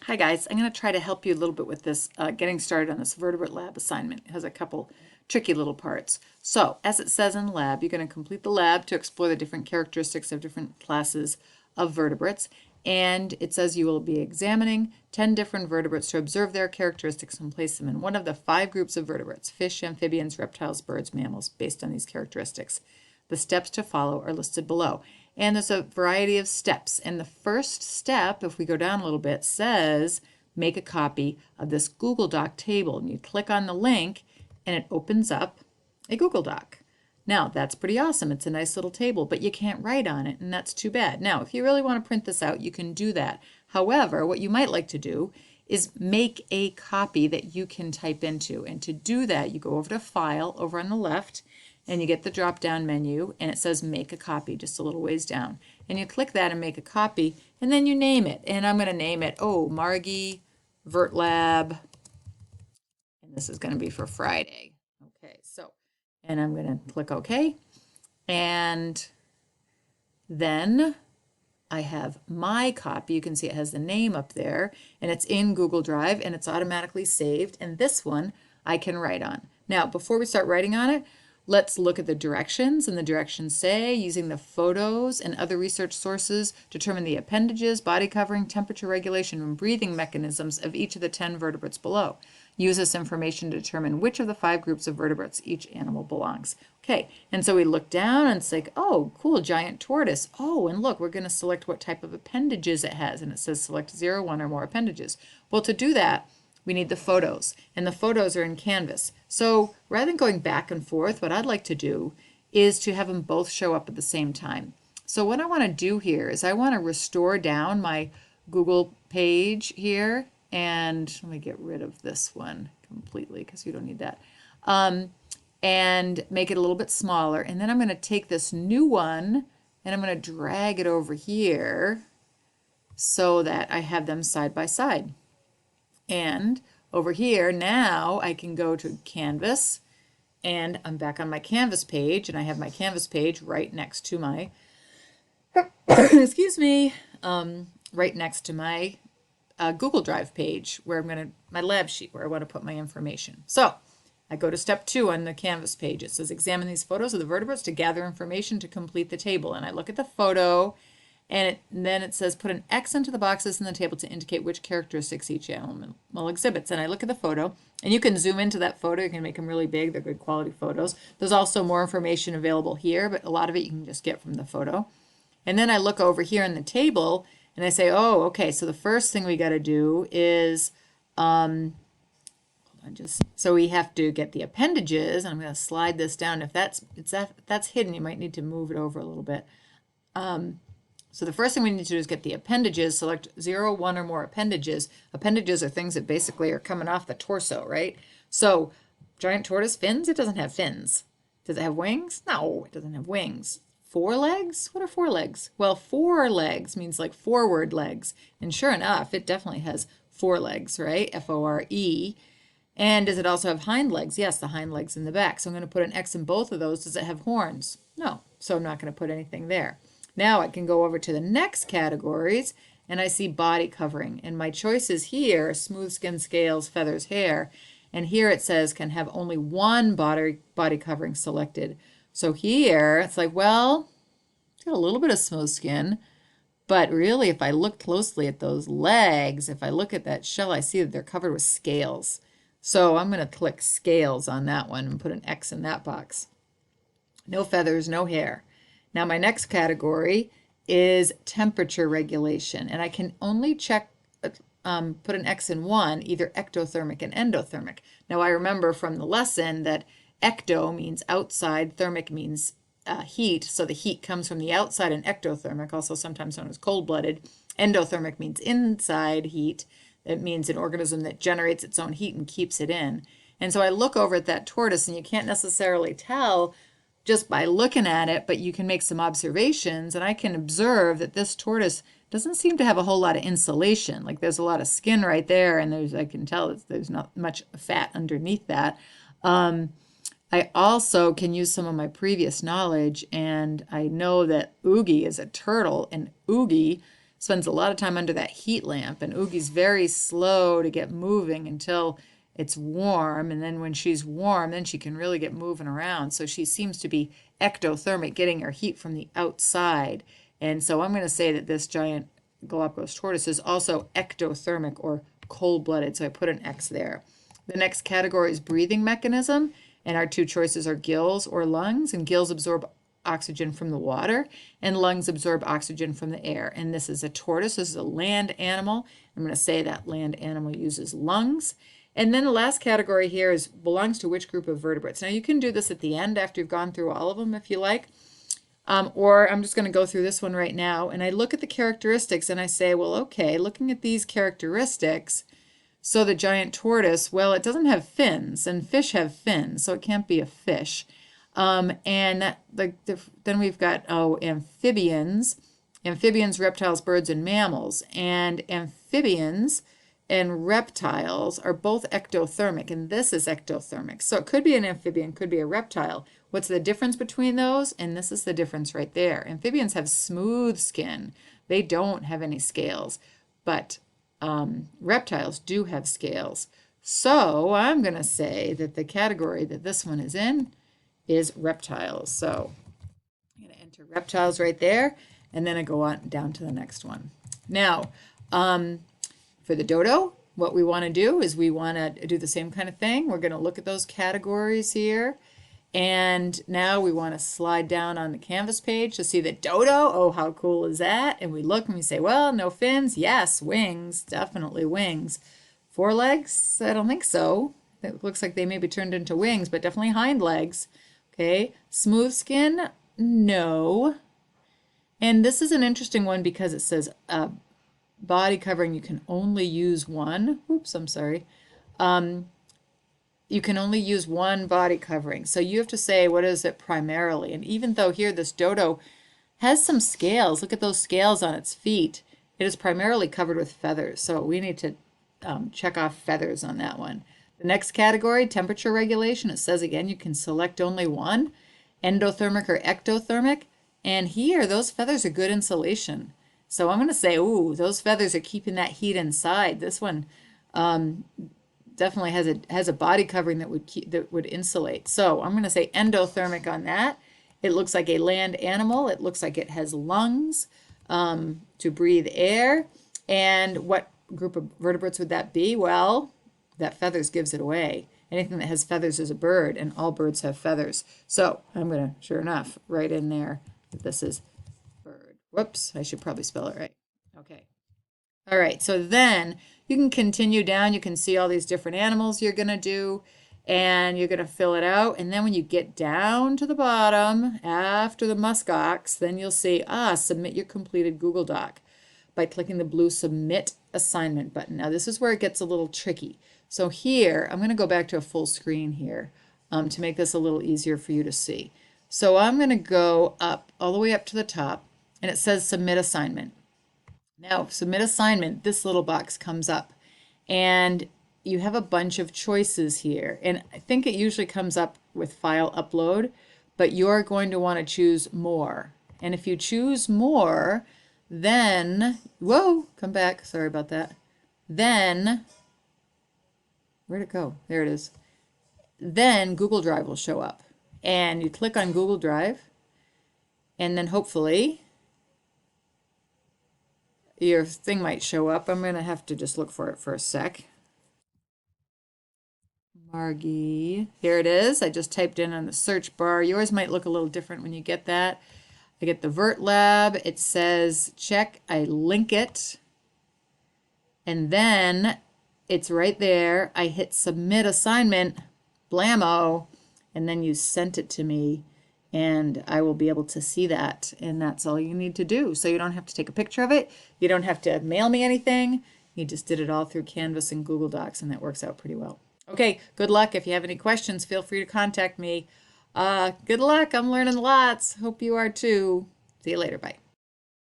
Hi guys, I'm going to try to help you a little bit with this getting started on this Vertebrate Lab assignment. It has a couple tricky little parts. So, as it says in the lab, you're going to complete the lab to explore the different characteristics of different classes of vertebrates. And it says you will be examining 10 different vertebrates to observe their characteristics and place them in one of the 5 groups of vertebrates: fish, amphibians, reptiles, birds, mammals, based on these characteristics. The steps to follow are listed below. And there's a variety of steps. And the first step, if we go down a little bit, says make a copy of this Google Doc table. And you click on the link and it opens up a Google Doc. Now, that's pretty awesome. It's a nice little table, but you can't write on it, and that's too bad. Now, if you really want to print this out, you can do that. However, what you might like to do is make a copy that you can type into. And to do that, you go over to File over on the left, and you get the drop-down menu, and it says Make a Copy just a little ways down. And you click that and make a copy, and then you name it. And I'm going to name it, Margie Vert Lab, and this is going to be for Friday. Okay, so, and I'm going to click OK. And then I have my copy. You can see it has the name up there, and it's in Google Drive, and it's automatically saved. And this one I can write on. Now, before we start writing on it, let's look at the directions. And the directions say, using the photos and other research sources, determine the appendages, body covering, temperature regulation, and breathing mechanisms of each of the 10 vertebrates below. Use this information to determine which of the 5 groups of vertebrates each animal belongs. Okay, and so we look down and it's like, oh, cool, giant tortoise. Oh, and look, we're going to select what type of appendages it has. And it says select 0, 1, or more appendages. Well, to do that, we need the photos, and the photos are in Canvas. So rather than going back and forth, what I'd like to do is to have them both show up at the same time. So what I want to do here is I want to restore down my Google page here, and let me get rid of this one completely because you don't need that, and make it a little bit smaller. And then I'm going to take this new one and I'm going to drag it over here so that I have them side by side. And over here, now I can go to Canvas, and I'm back on my Canvas page, and I have my Canvas page right next to my, excuse me, right next to my Google Drive page where I'm going to, my lab sheet where I want to put my information. So I go to step 2 on the Canvas page. It says examine these photos of the vertebrates to gather information to complete the table. And I look at the photo, and then it says put an X into the boxes in the table to indicate which characteristics each animal exhibits. And I look at the photo, and you can zoom into that photo. You can make them really big. They're good quality photos. There's also more information available here, but a lot of it you can just get from the photo. And then I look over here in the table, and I say, oh, okay, so the first thing we got to do is, so we have to get the appendages. And I'm going to slide this down. If that's hidden, you might need to move it over a little bit. So the first thing we need to do is get the appendages. Select 0, 1, or more appendages. Appendages are things that basically are coming off the torso, right? So giant tortoise fins, it doesn't have fins. Does it have wings? No, it doesn't have wings. 4 legs? What are 4 legs? Well, 4 legs means like forward legs. And sure enough, it definitely has 4 legs, right? F-O-R-E. And does it also have hind legs? Yes, the hind legs in the back. So I'm going to put an X in both of those. Does it have horns? No. So I'm not going to put anything there. Now I can go over to the next categories, and I see body covering. And my choices here, smooth skin, scales, feathers, hair. And here it says can have only one body covering selected. So here it's like, well, it's got a little bit of smooth skin, but really if I look closely at those legs, if I look at that shell, I see that they're covered with scales. So I'm going to click scales on that one and put an X in that box. No feathers, no hair. Now my next category is temperature regulation, and I can only check, put an X in one, either ectothermic and endothermic. Now I remember from the lesson that ecto means outside, thermic means heat, so the heat comes from the outside, and ectothermic, also sometimes known as cold-blooded. Endothermic means inside heat. It means an organism that generates its own heat and keeps it in. And so I look over at that tortoise, and you can't necessarily tell just by looking at it, but you can make some observations, and I can observe that this tortoise doesn't seem to have a whole lot of insulation. Like there's a lot of skin right there, and I can tell that there's not much fat underneath that. I also can use some of my previous knowledge, and I know that Oogie is a turtle, and Oogie spends a lot of time under that heat lamp, and Oogie's very slow to get moving until it's warm, and then when she's warm, then she can really get moving around. So she seems to be ectothermic, getting her heat from the outside. And so I'm going to say that this giant Galapagos tortoise is also ectothermic or cold-blooded, so I put an X there. The next category is breathing mechanism, and our two choices are gills or lungs, and gills absorb oxygen from the water, and lungs absorb oxygen from the air. And this is a tortoise. This is a land animal. I'm going to say that land animal uses lungs. And then the last category here is belongs to which group of vertebrates. Now you can do this at the end after you've gone through all of them if you like. Or I'm just going to go through this one right now, and I look at the characteristics and I say, well, okay, looking at these characteristics, so the giant tortoise, well, it doesn't have fins, and fish have fins, so it can't be a fish. And then we've got, amphibians, reptiles, birds, and mammals. And amphibians and reptiles are both ectothermic, and this is ectothermic. So it could be an amphibian, could be a reptile. What's the difference between those? And this is the difference right there. Amphibians have smooth skin. They don't have any scales, but reptiles do have scales. So I'm going to say that the category that this one is in is reptiles. So I'm going to enter reptiles right there, and then I go on down to the next one. Now, for the dodo, what we want to do is we want to do the same kind of thing. We're going to look at those categories here. And now we want to slide down on the canvas page to see the dodo. Oh, how cool is that? And we look and we say, well, no fins. Yes, wings, definitely wings. Forelegs? I don't think so. It looks like they may be turned into wings, but definitely hind legs. Okay, smooth skin? No. And this is an interesting one because it says body covering, you can only use one. Oops, I'm sorry. You can only use one body covering. So you have to say, what is it primarily? And even though here this dodo has some scales, look at those scales on its feet, it is primarily covered with feathers. So we need to check off feathers on that one. The next category, temperature regulation, it says again, you can select only one, endothermic or ectothermic. And here, those feathers are good insulation. So I'm going to say, ooh, those feathers are keeping that heat inside. This one definitely has a body covering that would insulate. So I'm going to say endothermic on that. It looks like a land animal. It looks like it has lungs to breathe air. And what group of vertebrates would that be? Well, that feathers gives it away. Anything that has feathers is a bird, and all birds have feathers. So I'm going to, sure enough, write in there that this is bird. Whoops, I should probably spell it right. Okay. All right, so then you can continue down. You can see all these different animals you're going to do, and you're going to fill it out. And then when you get down to the bottom, after the muskox, then you'll see, submit your completed Google Doc by clicking the blue Submit Assignment button. Now, this is where it gets a little tricky. So here, I'm going to go back to a full screen here to make this a little easier for you to see. So I'm going to go up, all the way up to the top, and it says Submit Assignment. Now, Submit Assignment, this little box comes up, and you have a bunch of choices here. And I think it usually comes up with File Upload, but you're going to want to choose More. And if you choose More, then, whoa, come back, sorry about that. Then, where'd it go? There it is. Then Google Drive will show up. And you click on Google Drive, and then hopefully your thing might show up. I'm going to have to just look for it for a sec. Margie. Here it is. I just typed in on the search bar. Yours might look a little different when you get that. I get the Vert Lab. It says check. I link it. And then it's right there. I hit Submit Assignment. Blammo. And then you sent it to me, and I will be able to see that. And that's all you need to do. So you don't have to take a picture of it. You don't have to mail me anything. You just did it all through Canvas and Google Docs, and that works out pretty well. Okay, good luck. If you have any questions, feel free to contact me. Good luck. I'm learning lots. Hope you are too. See you later. Bye.